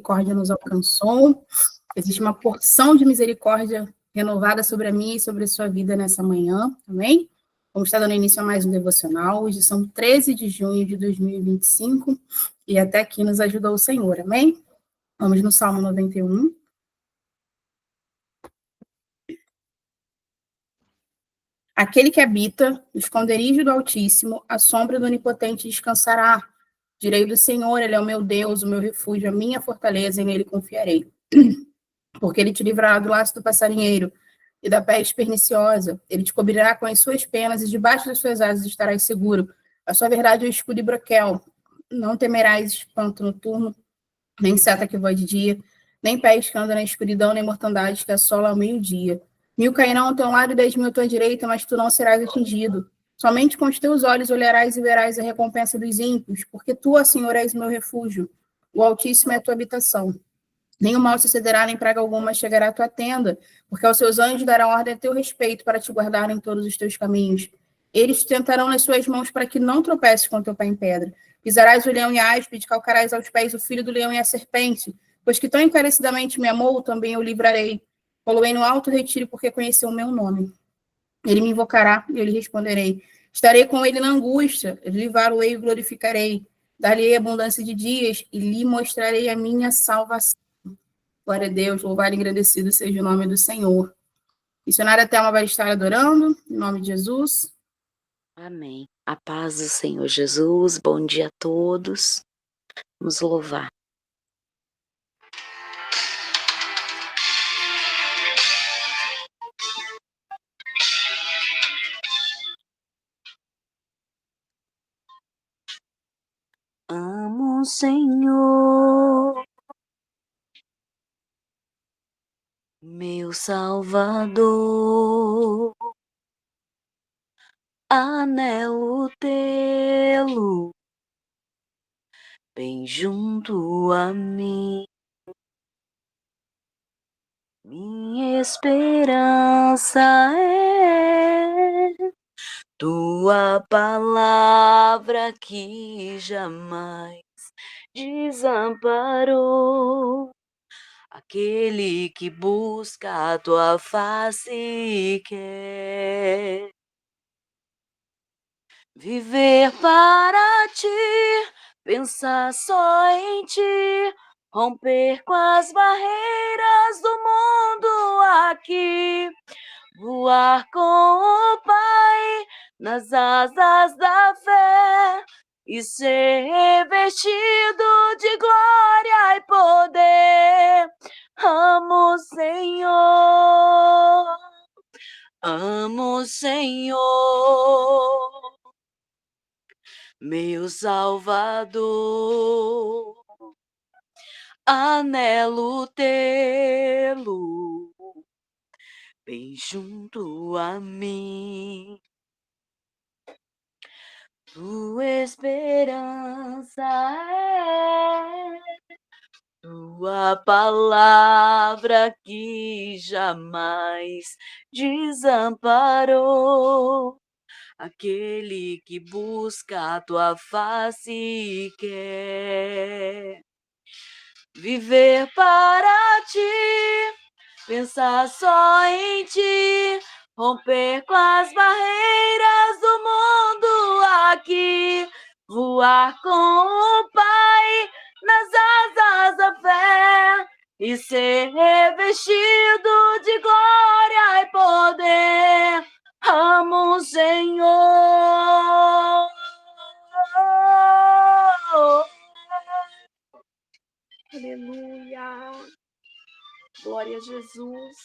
misericórdia nos alcançou. Existe uma porção de misericórdia renovada sobre a minha e sobre a sua vida nessa manhã, amém? Vamos estar dando início a mais um devocional. Hoje são 13 de junho de 2025 e até aqui nos ajudou o Senhor, amém? Vamos no Salmo 91. Aquele que habita no esconderijo do Altíssimo, à sombra do Onipotente descansará. Direi do Senhor, ele é o meu Deus, o meu refúgio, a minha fortaleza, e nele confiarei. Porque ele te livrará do laço do passarinheiro e da peste perniciosa. Ele te cobrirá com as suas penas e debaixo das suas asas estarás seguro. A sua verdade é o escudo e broquel. Não temerás espanto noturno, nem seta que voa de dia, nem pés que anda na escuridão, nem mortandade que assola ao meio-dia. 1.000 cairão ao teu lado e 10.000 à tua direita, mas tu não serás atingido. Somente com os teus olhos olharás e verás a recompensa dos ímpios, porque tu, ó Senhor, és o meu refúgio. O Altíssimo é a tua habitação. Nenhum mal sucederá, nem praga alguma chegará à tua tenda, porque aos seus anjos darão ordem a teu respeito para te guardar em todos os teus caminhos. Eles te tentarão nas suas mãos para que não tropeces com teu pé em pedra. Pisarás o leão e a áspide, calcarás aos pés o filho do leão e a serpente, pois que tão encarecidamente me amou, também eu livrarei. Poloei no alto retiro, porque conheceu o meu nome. Ele me invocará e eu lhe responderei. Estarei com ele na angústia, livrá-lo-ei e glorificarei. Dar-lhe-ei abundância de dias e lhe mostrarei a minha salvação. Glória a Deus, louvado e agradecido seja o nome do Senhor. Missionária Thelma vai estar adorando, em nome de Jesus. Amém. A paz do Senhor Jesus, bom dia a todos. Vamos louvar. Amo o Senhor, meu Salvador, anelo tê-lo bem junto a mim. Minha esperança é tua palavra que jamais desamparou. Aquele que busca a tua face e quer viver para ti, pensar só em ti, romper com as barreiras do mundo aqui, voar com o Pai nas asas da fé e ser revestido de glória e poder. Amo o Senhor, amo o Senhor, meu Salvador, anelo tê-lo bem junto a mim. Tua esperança é tua palavra que jamais desamparou. Aquele que busca a tua face e quer viver para ti, pensar só em ti, romper com as barreiras do mundo aqui, voar com o Pai nas asas da fé e ser revestido de glória e poder. Amo o Senhor. Aleluia. Glória a Jesus.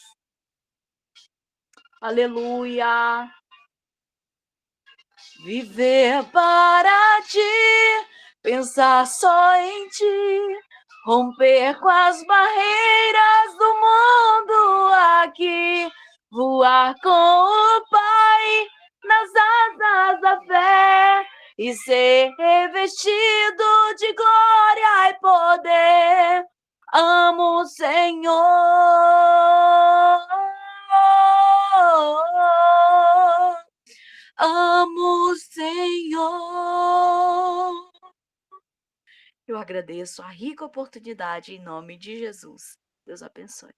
Aleluia. Viver para ti, pensar só em ti, romper com as barreiras do mundo aqui, voar com o Pai nas asas da fé e ser revestido de glória e poder. Amo o Senhor, amo o Senhor. Eu agradeço a rica oportunidade em nome de Jesus. Deus abençoe.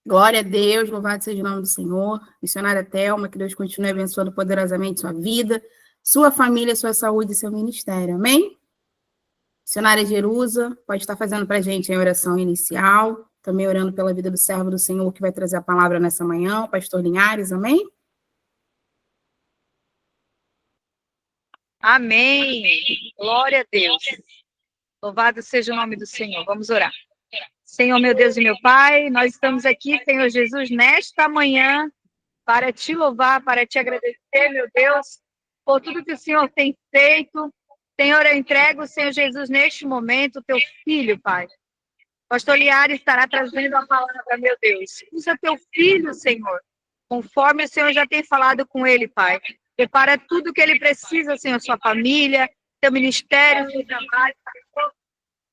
Glória a Deus, louvado seja o nome do Senhor. Missionária Thelma, que Deus continue abençoando poderosamente sua vida, sua família, sua saúde e seu ministério. Amém? Missionária Jerusa, pode estar fazendo para a gente a oração inicial, também orando pela vida do servo do Senhor que vai trazer a palavra nessa manhã, o pastor Linhares, amém? Amém. Glória a Deus. Louvado seja o nome do Senhor. Vamos orar. Senhor, meu Deus e meu Pai, nós estamos aqui, Senhor Jesus, nesta manhã, para te louvar, para te agradecer, meu Deus, por tudo que o Senhor tem feito. Senhor, eu entrego, Senhor Jesus, neste momento, teu filho, Pai. Pastor Liares estará trazendo a palavra, meu Deus. Usa teu filho, Senhor, conforme o Senhor já tem falado com ele, Pai. Prepara tudo que ele precisa, Senhor, sua família, teu ministério, seu trabalho, Pai.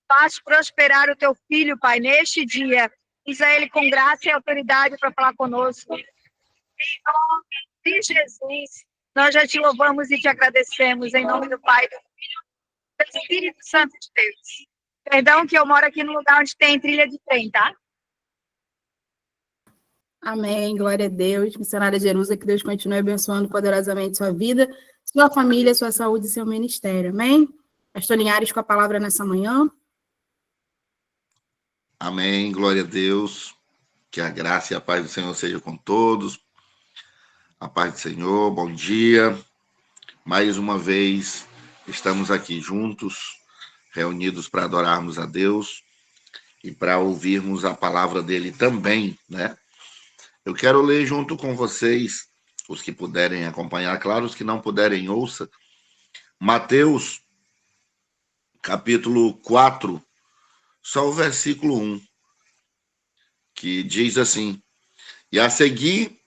Faz prosperar o teu filho, Pai, neste dia. Usa ele com graça e autoridade para falar conosco. Em nome de Jesus, nós já te louvamos e te agradecemos. Em nome do Pai, do Filho e do Espírito Santo de Deus. Perdão que eu moro aqui no lugar onde tem trilha de trem, tá? Amém, glória a Deus. Missionária Jerusa, que Deus continue abençoando poderosamente sua vida, sua família, sua saúde e seu ministério. Amém? Pastor Linhares com a palavra nessa manhã. Amém, glória a Deus, que a graça e a paz do Senhor seja com todos, a paz do Senhor, bom dia, mais uma vez estamos aqui juntos, reunidos para adorarmos a Deus e para ouvirmos a palavra dele também, né? Eu quero ler junto com vocês, os que puderem acompanhar, claro, os que não puderem, ouça, Mateus, capítulo 4, só o versículo 1, que diz assim: e a seguir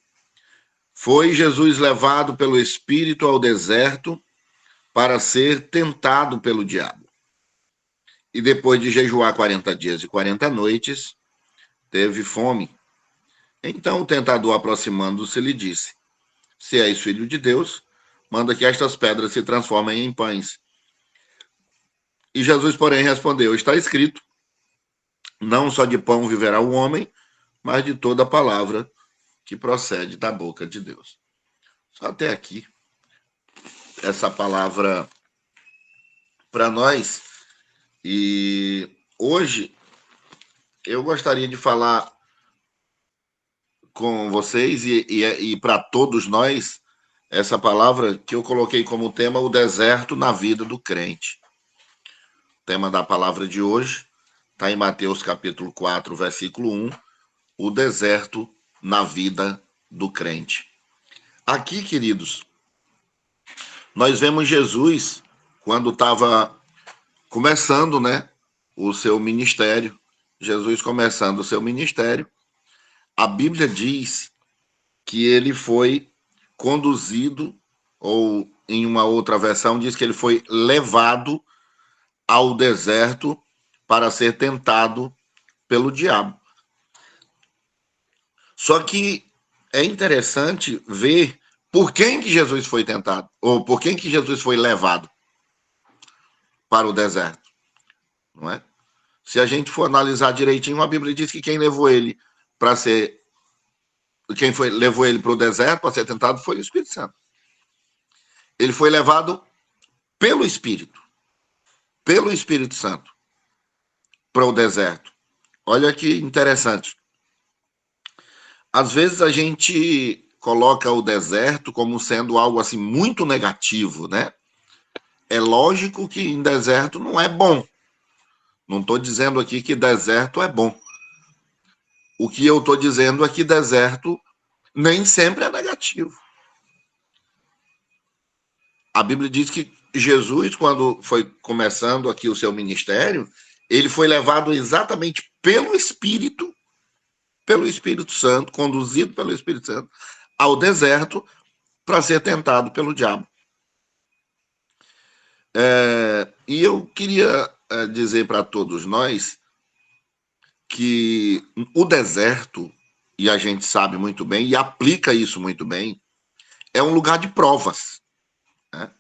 foi Jesus levado pelo Espírito ao deserto para ser tentado pelo diabo. E depois de jejuar 40 dias e 40 noites, teve fome. Então o tentador, aproximando-se, lhe disse: se és filho de Deus, manda que estas pedras se transformem em pães. E Jesus, porém, respondeu: está escrito, não só de pão viverá o homem, mas de toda a palavra que procede da boca de Deus. Só até aqui, essa palavra para nós. E hoje eu gostaria de falar com vocês e para todos nós essa palavra que eu coloquei como tema: o deserto na vida do crente. O tema da palavra de hoje está em Mateus capítulo 4, versículo 1, o deserto na vida do crente. Aqui, queridos, nós vemos Jesus quando estava começando, né, o seu ministério. Jesus começando o seu ministério, a Bíblia diz que ele foi conduzido, ou em uma outra versão diz que ele foi levado ao deserto para ser tentado pelo diabo. Só que é interessante ver por quem que Jesus foi tentado, ou por quem que Jesus foi levado para o deserto, não é? Se a gente for analisar direitinho, a Bíblia diz que quem levou ele para ser, levou ele para o deserto para ser tentado foi o Espírito Santo. Ele foi levado pelo Espírito Santo para o deserto. Olha que interessante. Às vezes a gente coloca o deserto como sendo algo assim muito negativo, né? É lógico que em deserto não é bom. Não estou dizendo aqui que deserto é bom. O que eu estou dizendo é que deserto nem sempre é negativo. A Bíblia diz que Jesus, quando foi começando aqui o seu ministério, ele foi levado exatamente pelo Espírito Santo, conduzido pelo Espírito Santo, ao deserto para ser tentado pelo diabo. E eu queria dizer para todos nós que o deserto, e a gente sabe muito bem, e aplica isso muito bem, é um lugar de provas, né?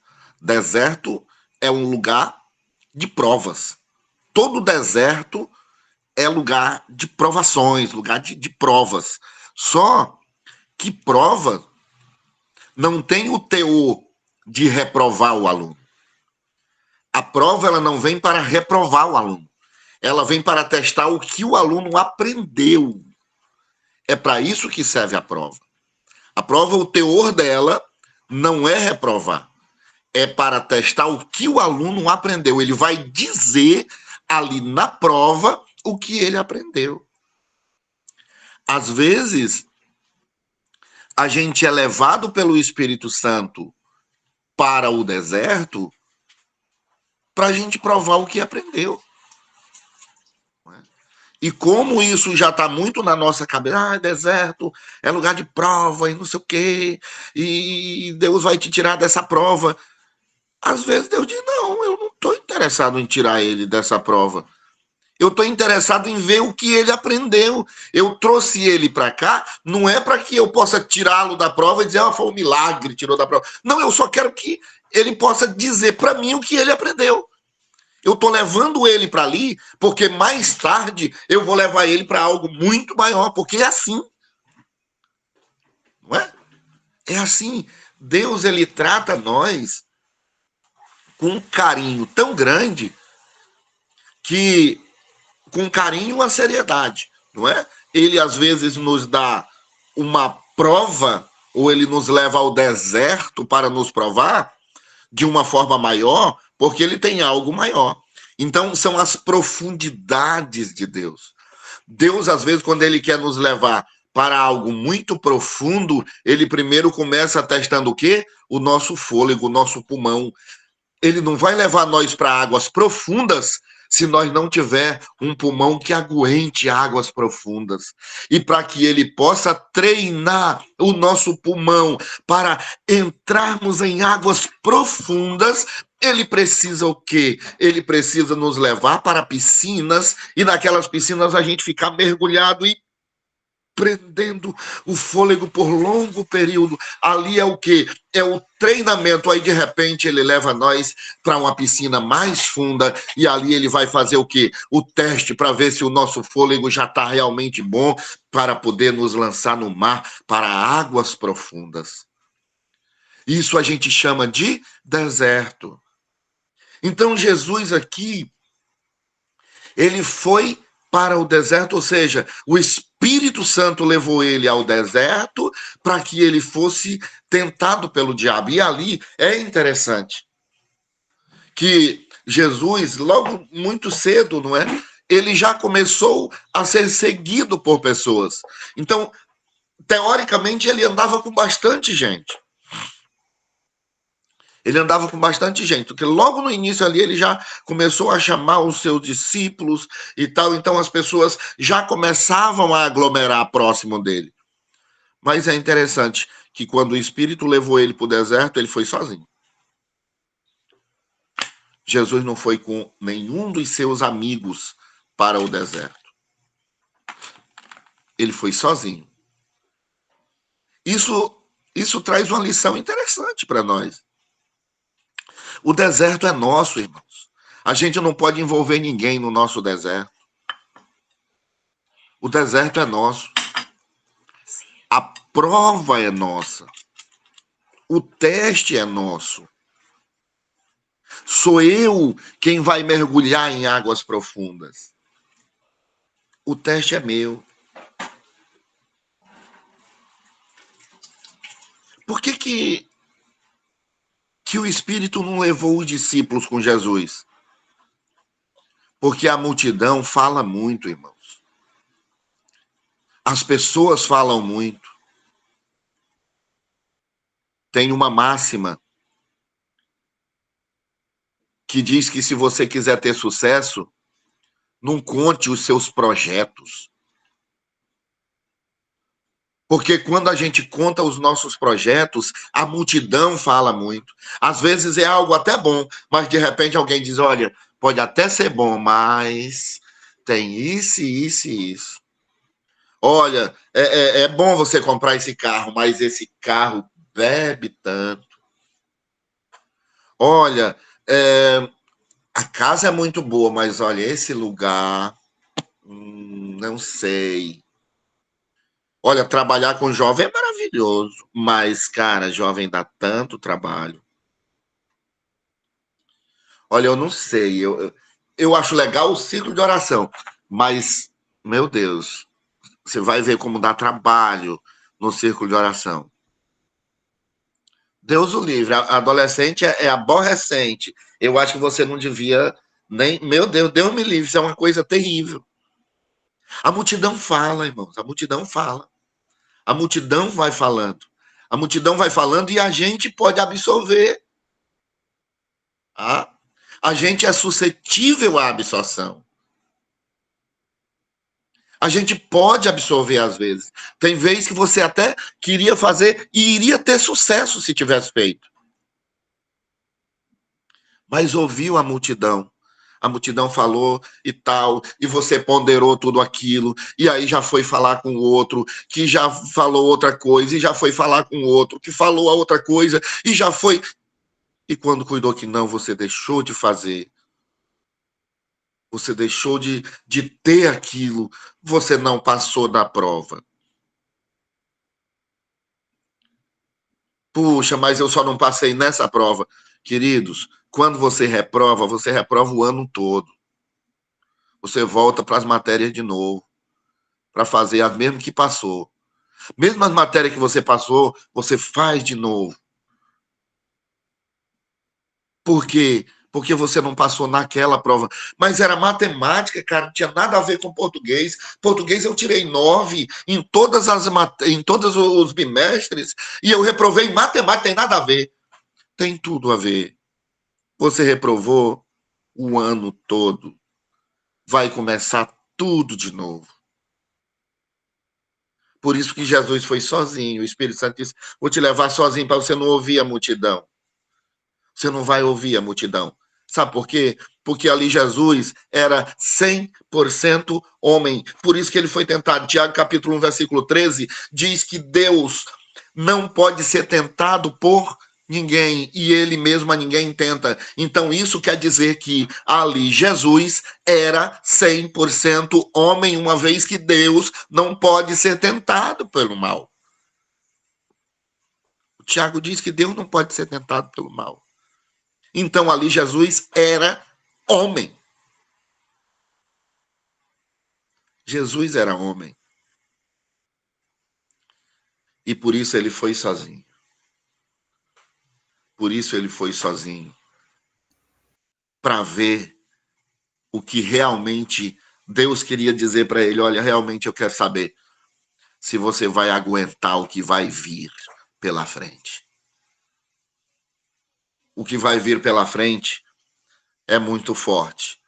Deserto é um lugar de provas. Todo deserto é lugar de provações, lugar de provas. Só que prova não tem o teor de reprovar o aluno. A prova ela não vem para reprovar o aluno. Ela vem para testar o que o aluno aprendeu. É para isso que serve a prova. A prova, o teor dela não é reprovar. É para testar o que o aluno aprendeu. Ele vai dizer ali na prova o que ele aprendeu. Às vezes, a gente é levado pelo Espírito Santo para o deserto para a gente provar o que aprendeu. E como isso já está muito na nossa cabeça, deserto é lugar de prova e não sei o quê, e Deus vai te tirar dessa prova. Às vezes Deus diz, não, eu não estou interessado em tirar ele dessa prova. Eu estou interessado em ver o que ele aprendeu. Eu trouxe ele para cá, não é para que eu possa tirá-lo da prova e dizer, foi um milagre, tirou da prova. Não, eu só quero que ele possa dizer para mim o que ele aprendeu. Eu estou levando ele para ali, porque mais tarde eu vou levar ele para algo muito maior, porque é assim. Não é? É assim. Deus, ele trata nós com um carinho tão grande que, com carinho e uma seriedade, não é? Ele, às vezes, nos dá uma prova, ou ele nos leva ao deserto para nos provar de uma forma maior, porque ele tem algo maior. Então, são as profundidades de Deus. Deus, às vezes, quando ele quer nos levar para algo muito profundo, ele primeiro começa testando o quê? O nosso fôlego, o nosso pulmão. Ele não vai levar nós para águas profundas se nós não tiver um pulmão que aguente águas profundas. E para que ele possa treinar o nosso pulmão para entrarmos em águas profundas, ele precisa o quê? Ele precisa nos levar para piscinas, e naquelas piscinas a gente ficar mergulhado e prendendo o fôlego por longo período. Ali é o quê? É o treinamento. Aí, de repente, ele leva nós para uma piscina mais funda, e ali ele vai fazer o quê? O teste para ver se o nosso fôlego já está realmente bom para poder nos lançar no mar, para águas profundas. Isso a gente chama de deserto. Então, Jesus aqui, ele foi para o deserto, ou seja, o Espírito Santo levou ele ao deserto para que ele fosse tentado pelo diabo. E ali é interessante que Jesus, logo muito cedo, não é? Ele já começou a ser seguido por pessoas. Então, teoricamente, ele andava com bastante gente. Ele andava com bastante gente, porque logo no início ali ele já começou a chamar os seus discípulos e tal, então as pessoas já começavam a aglomerar próximo dele. Mas é interessante que quando o Espírito levou ele para o deserto, ele foi sozinho. Jesus não foi com nenhum dos seus amigos para o deserto. Ele foi sozinho. Isso traz uma lição interessante para nós. O deserto é nosso, irmãos. A gente não pode envolver ninguém no nosso deserto. O deserto é nosso. A prova é nossa. O teste é nosso. Sou eu quem vai mergulhar em águas profundas. O teste é meu. Por que o Espírito não levou os discípulos com Jesus? Porque a multidão fala muito, irmãos. As pessoas falam muito. Tem uma máxima que diz que se você quiser ter sucesso, não conte os seus projetos. Porque quando a gente conta os nossos projetos, a multidão fala muito. Às vezes é algo até bom, mas de repente alguém diz, olha, pode até ser bom, mas tem isso, isso e isso. Olha, é bom você comprar esse carro, mas esse carro bebe tanto. Olha, A casa é muito boa, mas olha, esse lugar, não sei. Olha, trabalhar com jovem é maravilhoso, mas, cara, jovem dá tanto trabalho. Olha, eu não sei, eu acho legal o ciclo de oração, mas, meu Deus, você vai ver como dá trabalho no círculo de oração. Deus o livre, a adolescente é aborrecente. Eu acho que você não devia nem... Meu Deus, Deus me livre, isso é uma coisa terrível. A multidão fala, irmãos, a multidão fala. A multidão vai falando. A multidão vai falando e a gente pode absorver. Tá? A gente é suscetível à absorção. A gente pode absorver às vezes. Tem vezes que você até queria fazer e iria ter sucesso se tivesse feito. Mas ouviu a multidão. A multidão falou e tal, e você ponderou tudo aquilo, e aí já foi falar com o outro, que já falou outra coisa, e já foi falar com o outro, que falou a outra coisa, e já foi... E quando cuidou que não, você deixou de fazer. Você deixou de ter aquilo, você não passou na prova. Puxa, mas eu só não passei nessa prova. Queridos, quando você reprova o ano todo. Você volta para as matérias de novo, para fazer as mesmas que passou. Mesmo as matérias que você passou, você faz de novo. Por quê? Porque você não passou naquela prova. Mas era matemática, cara, não tinha nada a ver com português. Português eu tirei 9 em todos os bimestres e eu reprovei em matemática, tem nada a ver. Tem tudo a ver. Você reprovou o ano todo. Vai começar tudo de novo. Por isso que Jesus foi sozinho. O Espírito Santo disse, vou te levar sozinho para você não ouvir a multidão. Você não vai ouvir a multidão. Sabe por quê? Porque ali Jesus era 100% homem. Por isso que ele foi tentado. Tiago, capítulo 1, versículo 13, diz que Deus não pode ser tentado por ninguém, e ele mesmo a ninguém tenta. Então isso quer dizer que ali Jesus era 100% homem, uma vez que Deus não pode ser tentado pelo mal. O Tiago diz que Deus não pode ser tentado pelo mal. Então ali Jesus era homem. Jesus era homem. E por isso ele foi sozinho. Por isso ele foi sozinho. Para ver o que realmente Deus queria dizer para ele. Olha, realmente eu quero saber se você vai aguentar o que vai vir pela frente. O que vai vir pela frente é muito forte.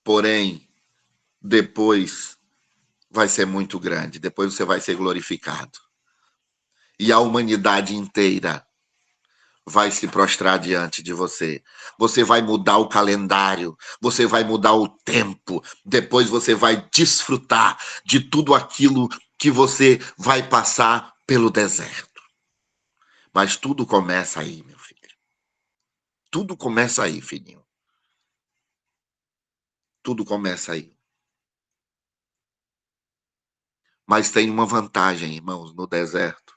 Porém, depois vai ser muito grande. Depois você vai ser glorificado. E a humanidade inteira vai se prostrar diante de você. Você vai mudar o calendário, você vai mudar o tempo, depois você vai desfrutar de tudo aquilo que você vai passar pelo deserto. Mas tudo começa aí, meu filho. Tudo começa aí, filhinho. Tudo começa aí. Mas tem uma vantagem, irmãos, no deserto.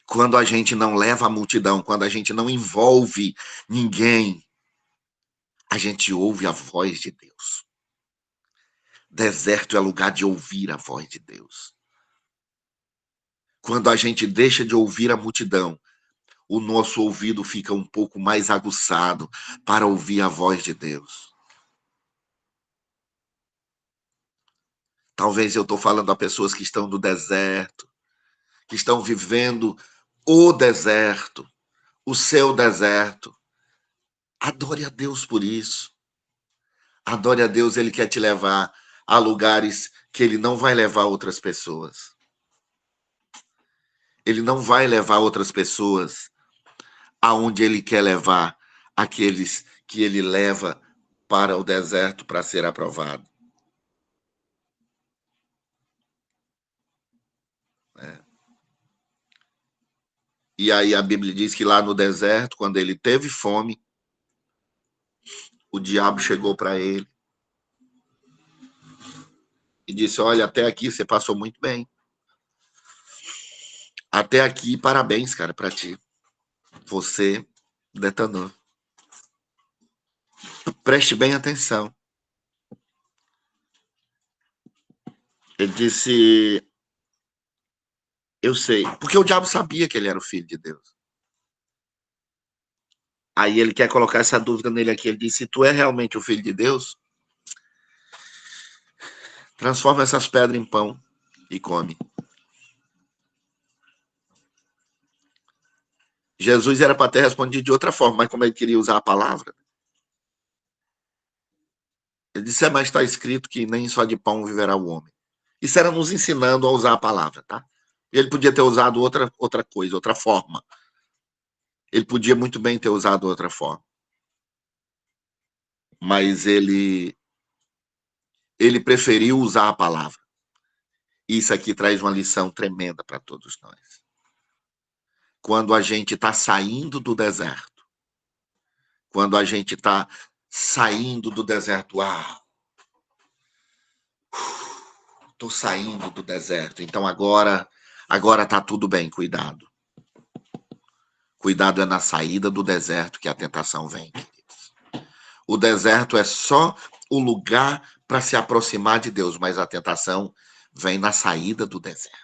Quando a gente não leva a multidão, quando a gente não envolve ninguém, a gente ouve a voz de Deus. Deserto é lugar de ouvir a voz de Deus. Quando a gente deixa de ouvir a multidão, o nosso ouvido fica um pouco mais aguçado para ouvir a voz de Deus. Talvez eu estou falando a pessoas que estão no deserto, que estão vivendo o deserto, o seu deserto. Adore a Deus por isso. Adore a Deus, Ele quer te levar a lugares que Ele não vai levar outras pessoas. Ele não vai levar outras pessoas aonde Ele quer levar aqueles que Ele leva para o deserto para ser aprovado. E aí a Bíblia diz que lá no deserto, quando ele teve fome, o diabo chegou para ele e disse: olha, até aqui você passou muito bem. Até aqui, parabéns, cara, para ti. Você detonou. Preste bem atenção. Ele disse: eu sei. Porque o diabo sabia que ele era o filho de Deus. Aí ele quer colocar essa dúvida nele aqui. Ele disse: se tu é realmente o filho de Deus, transforma essas pedras em pão e come. Jesus era para ter respondido de outra forma, mas como ele queria usar a palavra, ele disse: mas está escrito que nem só de pão viverá o homem. Isso era nos ensinando a usar a palavra, tá? Ele podia ter usado outra coisa, outra forma. Ele podia muito bem ter usado outra forma. Mas ele preferiu usar a palavra. Isso aqui traz uma lição tremenda para todos nós. Quando a gente está saindo do deserto, quando a gente está saindo do deserto, estou saindo do deserto, então agora está tudo bem, cuidado. Cuidado é na saída do deserto que a tentação vem, queridos. O deserto é só o lugar para se aproximar de Deus, mas a tentação vem na saída do deserto.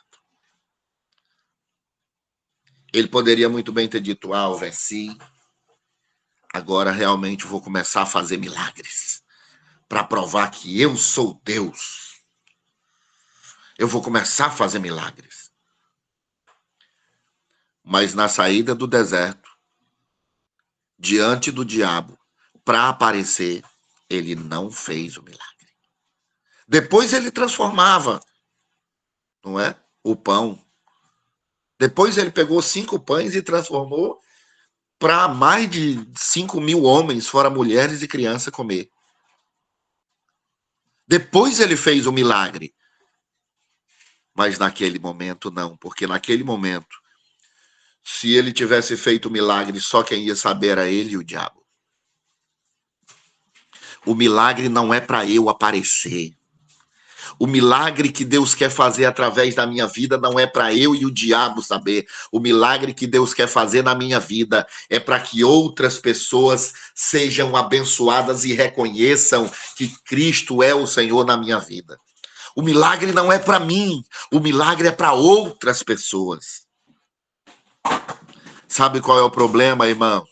Ele poderia muito bem ter dito: eu venci, agora realmente vou começar a fazer milagres para provar que eu sou Deus. Eu vou começar a fazer milagres. Mas na saída do deserto, diante do diabo, para aparecer, ele não fez o milagre. Depois ele transformava, não é? O pão. Depois ele pegou 5 pães e transformou para mais de 5.000 homens, fora mulheres e crianças, comer. Depois ele fez o milagre. Mas naquele momento não, porque naquele momento, se ele tivesse feito o milagre, só quem ia saber era ele e o diabo. O milagre não é para eu aparecer. O milagre que Deus quer fazer através da minha vida não é para eu e o diabo saber. O milagre que Deus quer fazer na minha vida é para que outras pessoas sejam abençoadas e reconheçam que Cristo é o Senhor na minha vida. O milagre não é para mim, o milagre é para outras pessoas. Sabe qual é o problema, irmão?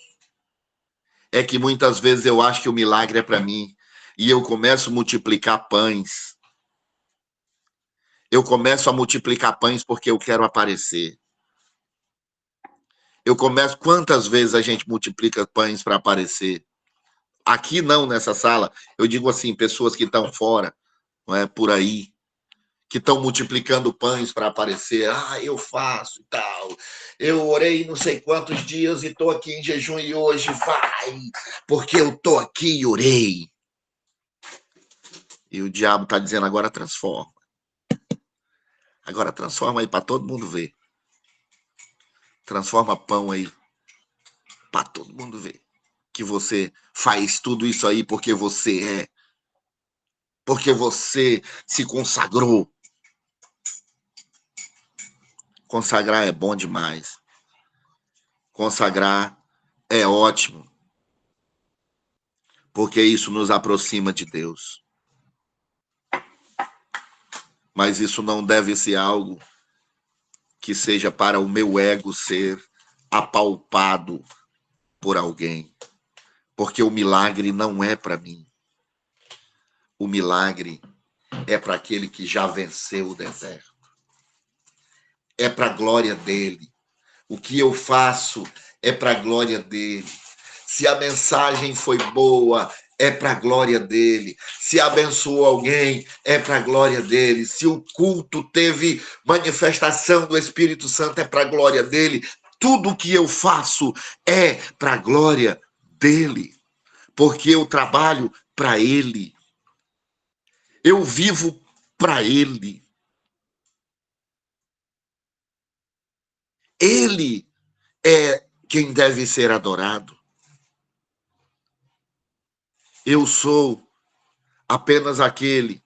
É que muitas vezes eu acho que o milagre é para mim e eu começo a multiplicar pães. Eu começo a multiplicar pães porque eu quero aparecer. Quantas vezes a gente multiplica pães para aparecer? Aqui não, nessa sala. Eu digo assim, pessoas que estão fora, não é, por aí, que estão multiplicando pães para aparecer. Eu faço e tal. Eu orei não sei quantos dias e estou aqui em jejum e hoje vai, porque eu estou aqui e orei. E o diabo está dizendo: agora transforma. Agora transforma aí para todo mundo ver. Transforma pão aí para todo mundo ver. Que você faz tudo isso aí porque você é. Porque você se consagrou. Consagrar é bom demais. Consagrar é ótimo. Porque isso nos aproxima de Deus. Mas isso não deve ser algo que seja para o meu ego ser apalpado por alguém. Porque o milagre não é para mim. O milagre é para aquele que já venceu o deserto. É para a glória dele. O que eu faço é para a glória dele. Se a mensagem foi boa, é para a glória dele. Se abençoou alguém, é para a glória dele. Se o culto teve manifestação do Espírito Santo, é para a glória dele. Tudo o que eu faço é para a glória dele. Porque eu trabalho para ele. Eu vivo para ele. Ele é quem deve ser adorado. Eu sou apenas aquele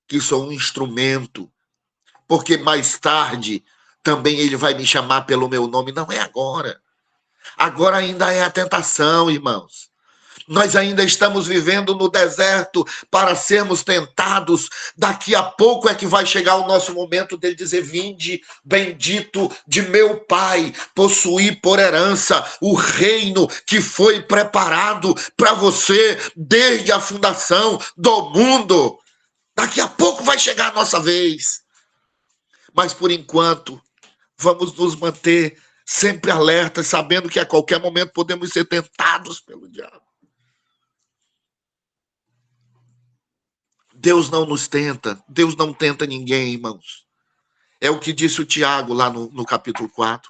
que sou um instrumento, porque mais tarde também ele vai me chamar pelo meu nome. Não é agora. Agora ainda é a tentação, irmãos. Nós ainda estamos vivendo no deserto para sermos tentados. Daqui a pouco é que vai chegar o nosso momento dele dizer: vinde, bendito de meu Pai, possuir por herança o reino que foi preparado para você desde a fundação do mundo. Daqui a pouco vai chegar a nossa vez. Mas por enquanto, vamos nos manter sempre alertas, sabendo que a qualquer momento podemos ser tentados pelo diabo. Deus não nos tenta, Deus não tenta ninguém, irmãos. É o que disse o Tiago lá no capítulo 4.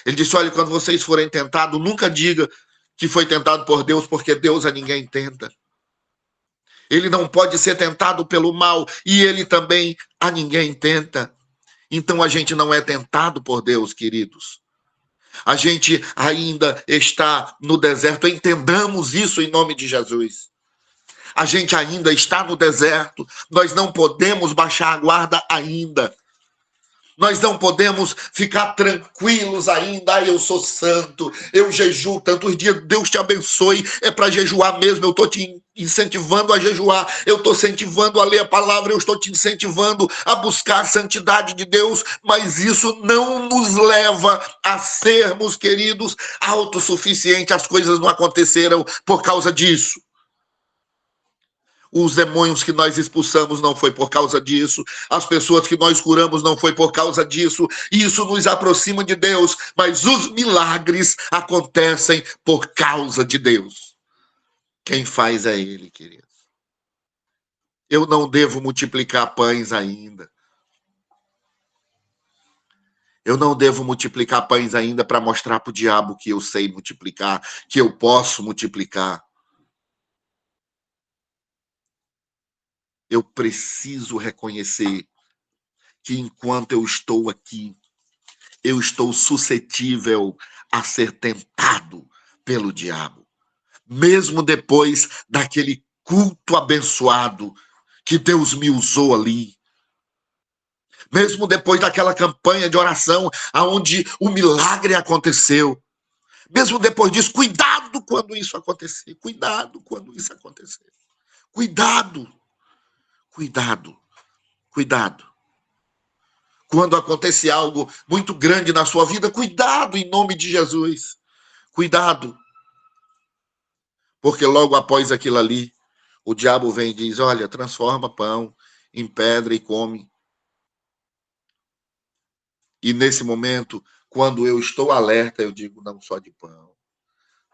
Ele disse: olha, quando vocês forem tentados, nunca diga que foi tentado por Deus, porque Deus a ninguém tenta. Ele não pode ser tentado pelo mal e ele também a ninguém tenta. Então a gente não é tentado por Deus, queridos. A gente ainda está no deserto, entendamos isso em nome de Jesus. A gente ainda está no deserto, nós não podemos baixar a guarda ainda. Nós não podemos ficar tranquilos ainda. Eu sou santo, eu jejuo tantos dias, Deus te abençoe. É para jejuar mesmo, eu estou te incentivando a jejuar, eu estou incentivando a ler a palavra, eu estou te incentivando a buscar a santidade de Deus, mas isso não nos leva a sermos, queridos, autossuficientes. As coisas não aconteceram por causa disso. Os demônios que nós expulsamos não foi por causa disso. As pessoas que nós curamos não foi por causa disso. Isso nos aproxima de Deus, mas os milagres acontecem por causa de Deus. Quem faz é Ele, querido. Eu não devo multiplicar pães ainda. Eu não devo multiplicar pães ainda para mostrar para o diabo que eu sei multiplicar, que eu posso multiplicar. Eu preciso reconhecer que enquanto eu estou aqui, eu estou suscetível a ser tentado pelo diabo. Mesmo depois daquele culto abençoado que Deus me usou ali. Mesmo depois daquela campanha de oração onde o milagre aconteceu. Mesmo depois disso, cuidado quando isso acontecer. Cuidado quando isso acontecer. Cuidado. Cuidado, cuidado. Quando acontecer algo muito grande na sua vida, cuidado em nome de Jesus. Cuidado. Porque logo após aquilo ali, o diabo vem e diz: olha, transforma pão em pedra e come. E nesse momento, quando eu estou alerta, eu digo: não só de pão.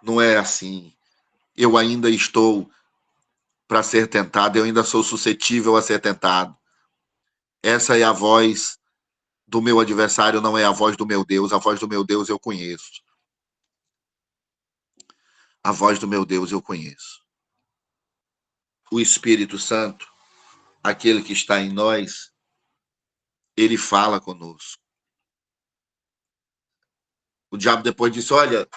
Não é assim. Eu ainda estou para ser tentado, eu ainda sou suscetível a ser tentado. Essa é a voz do meu adversário, não é a voz do meu Deus. A voz do meu Deus eu conheço. A voz do meu Deus eu conheço. O Espírito Santo, aquele que está em nós, ele fala conosco. O diabo depois disse: olha,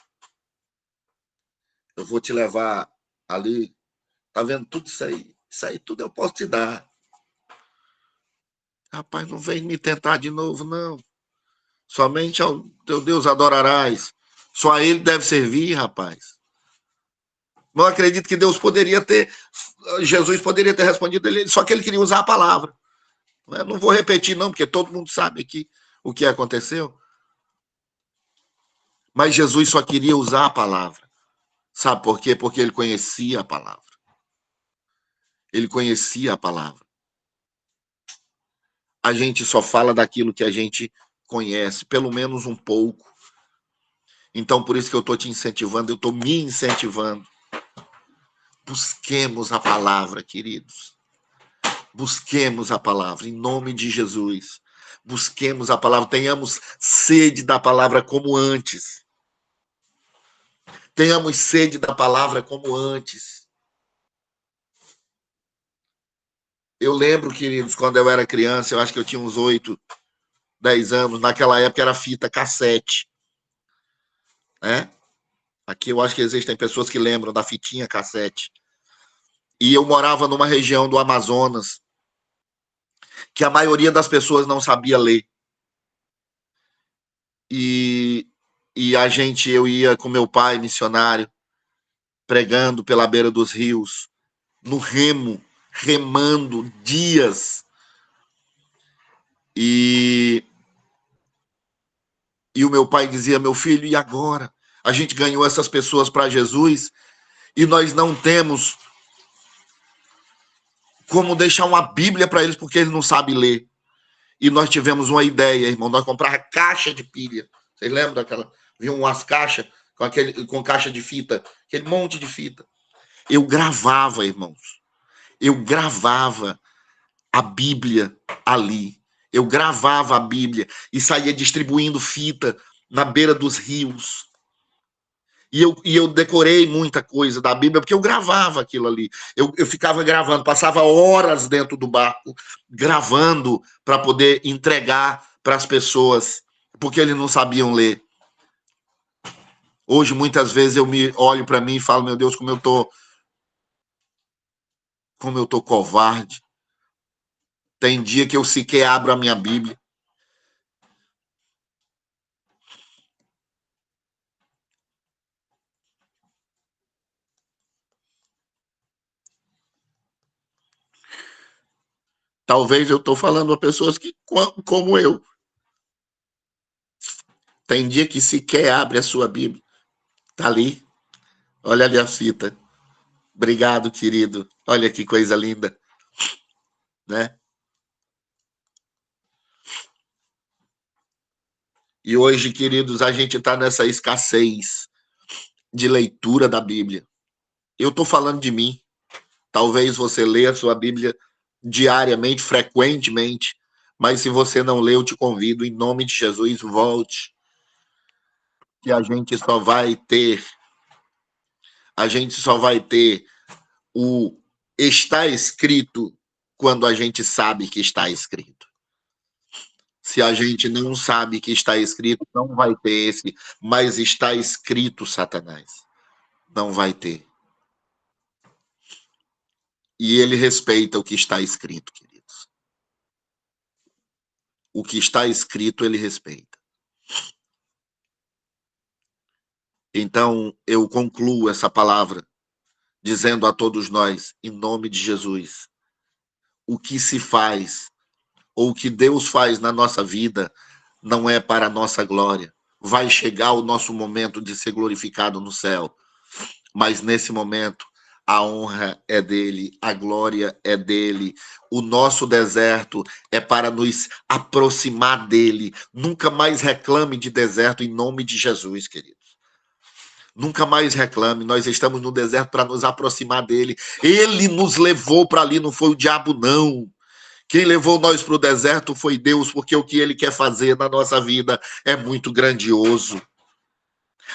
eu vou te levar ali. Tá vendo tudo isso aí? Isso aí tudo eu posso te dar. Rapaz, não vem me tentar de novo, não. Somente ao teu Deus adorarás. Só a ele deve servir, rapaz. Não acredito que Jesus poderia ter respondido ele, só que ele queria usar a palavra. Não vou repetir, não, porque todo mundo sabe aqui o que aconteceu. Mas Jesus só queria usar a palavra. Sabe por quê? Porque ele conhecia a palavra. Ele conhecia a palavra. A gente só fala daquilo que a gente conhece, pelo menos um pouco. Então, por isso que eu estou te incentivando, eu estou me incentivando. Busquemos a palavra, queridos. Busquemos a palavra, em nome de Jesus. Busquemos a palavra, tenhamos sede da palavra como antes. Tenhamos sede da palavra como antes. Eu lembro, queridos, quando eu era criança, eu acho que eu tinha uns 8, 10 anos, naquela época era fita cassete. né? Aqui eu acho que existem pessoas que lembram da fitinha cassete. E eu morava numa região do Amazonas que a maioria das pessoas não sabia ler. E eu ia com meu pai, missionário, pregando pela beira dos rios, no remo, remando dias. E o meu pai dizia, meu filho, e agora? A gente ganhou essas pessoas para Jesus e nós não temos como deixar uma Bíblia para eles porque eles não sabem ler. E nós tivemos uma ideia, irmão, nós comprávamos caixa de pilha. Vocês lembram daquela? Viam umas caixas com caixa de fita, aquele monte de fita. Eu gravava, irmãos. Eu gravava a Bíblia ali. Eu gravava a Bíblia e saía distribuindo fita na beira dos rios. E eu decorei muita coisa da Bíblia, porque eu gravava aquilo ali. Eu ficava gravando, passava horas dentro do barco, gravando para poder entregar para as pessoas, porque eles não sabiam ler. Hoje, muitas vezes, eu me olho para mim e falo, meu Deus, como eu tô covarde. Tem dia que eu sequer abro a minha Bíblia. Talvez eu estou falando a pessoas que, como eu, tem dia que sequer abre a sua Bíblia. Tá ali. Olha ali a fita. Obrigado, querido. Olha que coisa linda. Né? E hoje, queridos, a gente está nessa escassez de leitura da Bíblia. Eu estou falando de mim. Talvez você leia a sua Bíblia diariamente, frequentemente, mas se você não lê, eu te convido, em nome de Jesus, volte. Que a gente só vai ter o está escrito quando a gente sabe que está escrito. Se a gente não sabe que está escrito, não vai ter esse, mas está escrito, Satanás. Não vai ter. E ele respeita o que está escrito, queridos. O que está escrito, ele respeita. Então, eu concluo essa palavra dizendo a todos nós, em nome de Jesus, o que se faz, ou o que Deus faz na nossa vida, não é para a nossa glória. Vai chegar o nosso momento de ser glorificado no céu, mas nesse momento, a honra é dele, a glória é dele. O nosso deserto é para nos aproximar dele. Nunca mais reclame de deserto em nome de Jesus, queridos. Nunca mais reclame. Nós estamos no deserto para nos aproximar dele. Ele nos levou para ali, não foi o diabo, não. Quem levou nós para o deserto foi Deus, porque o que ele quer fazer na nossa vida é muito grandioso.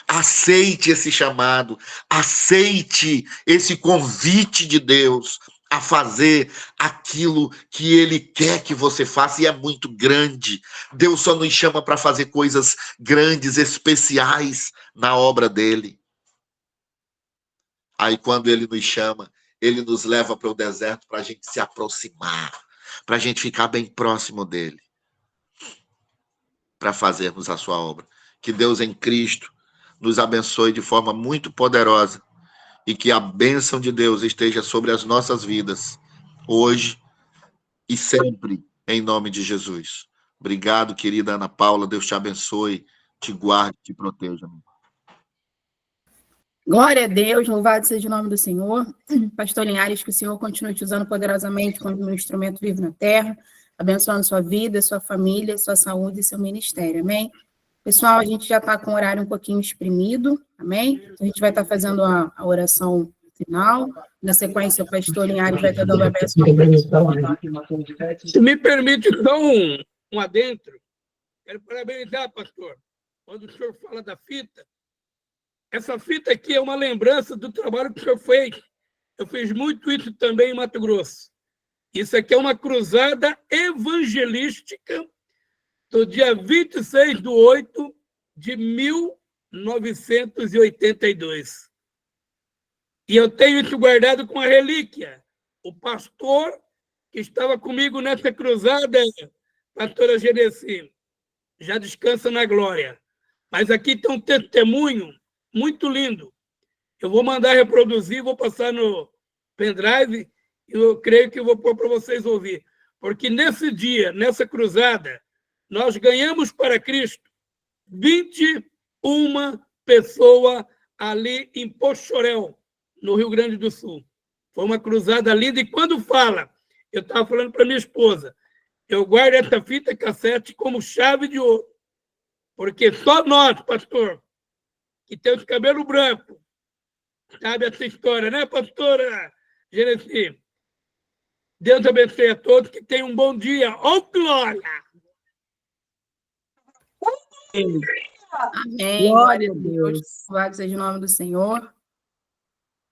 Aceite esse chamado, aceite esse convite de Deus a fazer aquilo que ele quer que você faça, e é muito grande. Deus só nos chama para fazer coisas grandes, especiais na obra dele. Aí quando ele nos chama, ele nos leva para o deserto para a gente se aproximar, para a gente ficar bem próximo dele, para fazermos a sua obra. Que Deus em Cristo nos abençoe de forma muito poderosa e que a bênção de Deus esteja sobre as nossas vidas, hoje e sempre, em nome de Jesus. Obrigado, querida Ana Paula, Deus te abençoe, te guarde, te proteja. Glória a Deus, louvado seja o nome do Senhor. Pastor Linhares, que o Senhor continue te usando poderosamente como um instrumento vivo na terra, abençoando sua vida, sua família, sua saúde e seu ministério, amém? Pessoal, a gente já está com o horário um pouquinho exprimido, amém? Então, a gente vai estar fazendo a oração final. Na sequência, o pastor Linhares vai estar dando a bênção. Se me permite, só um adentro. Quero parabenizar, pastor. Quando o senhor fala da fita, essa fita aqui é uma lembrança do trabalho que o senhor fez. Eu fiz muito isso também em Mato Grosso. Isso aqui é uma cruzada evangelística do dia 26/8 de 1900 1982. E eu tenho isso guardado com a relíquia. O pastor que estava comigo nessa cruzada, pastora Genesi, já descansa na glória. Mas aqui tem um testemunho muito lindo. Eu vou mandar reproduzir, vou passar no pendrive, e eu creio que eu vou pôr para vocês ouvir. Porque nesse dia, nessa cruzada, nós ganhamos para Cristo 21 pessoas ali em Poxoréu, no Rio Grande do Sul. Foi uma cruzada linda. E quando fala, eu estava falando para minha esposa, eu guardo essa fita cassete como chave de ouro. Porque só nós, pastor, que temos cabelo branco, sabe essa história, né, pastora Genesi? Deus abençoe a todos, que tenham um bom dia. Ô, glória! Amém. Glória a Deus. Louvado seja o nome do Senhor.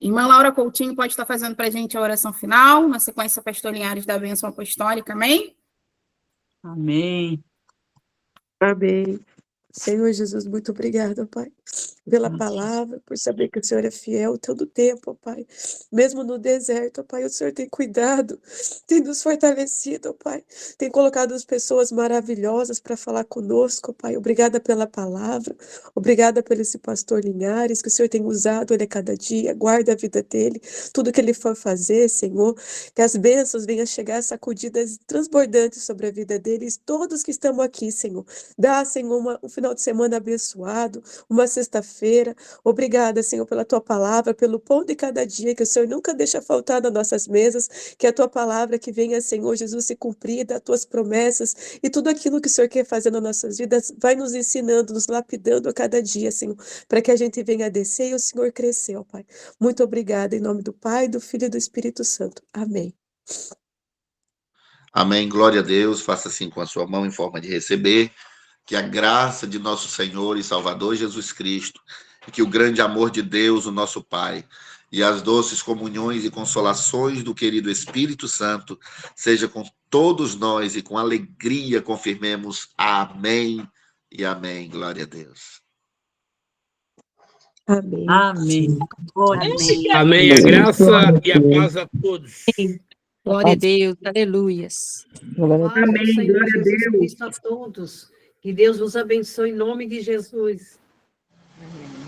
Irmã Laura Coutinho pode estar fazendo para a gente a oração final, na sequência, pastor Linhares da bênção apostólica. Amém? Amém. Amém. Senhor Jesus, muito obrigada, Pai, pela palavra, por saber que o Senhor é fiel todo o tempo, Pai. Mesmo no deserto, Pai, o Senhor tem cuidado, tem nos fortalecido, Pai. Tem colocado as pessoas maravilhosas para falar conosco, Pai. Obrigada pela palavra, obrigada pelo esse pastor Linhares, que o Senhor tem usado ele a cada dia. Guarda a vida dele, tudo que ele for fazer, Senhor. Que as bênçãos venham chegar sacudidas transbordantes sobre a vida deles, todos que estamos aqui, Senhor. Dá, Senhor, um final de semana abençoado, uma sexta-feira. Obrigada, Senhor, pela tua palavra, pelo pão de cada dia, que o Senhor nunca deixa faltar nas nossas mesas, que a tua palavra que venha, Senhor Jesus, se cumprir, das tuas promessas e tudo aquilo que o Senhor quer fazer nas nossas vidas, vai nos ensinando, nos lapidando a cada dia, Senhor, para que a gente venha descer e o Senhor crescer, ó Pai. Muito obrigada, em nome do Pai, do Filho e do Espírito Santo. Amém. Amém. Glória a Deus. Faça assim com a sua mão em forma de receber. Que a graça de nosso Senhor e Salvador Jesus Cristo, e que o grande amor de Deus, o nosso Pai, e as doces comunhões e consolações do querido Espírito Santo, seja com todos nós e com alegria confirmemos amém e amém. Glória a Deus. Amém. Amém. Glória a Deus. Amém. A graça e a paz a todos. Glória a Deus, aleluias. Amém. Senhor Glória a Jesus Deus. Cristo a todos. Que Deus os abençoe em nome de Jesus. Amém.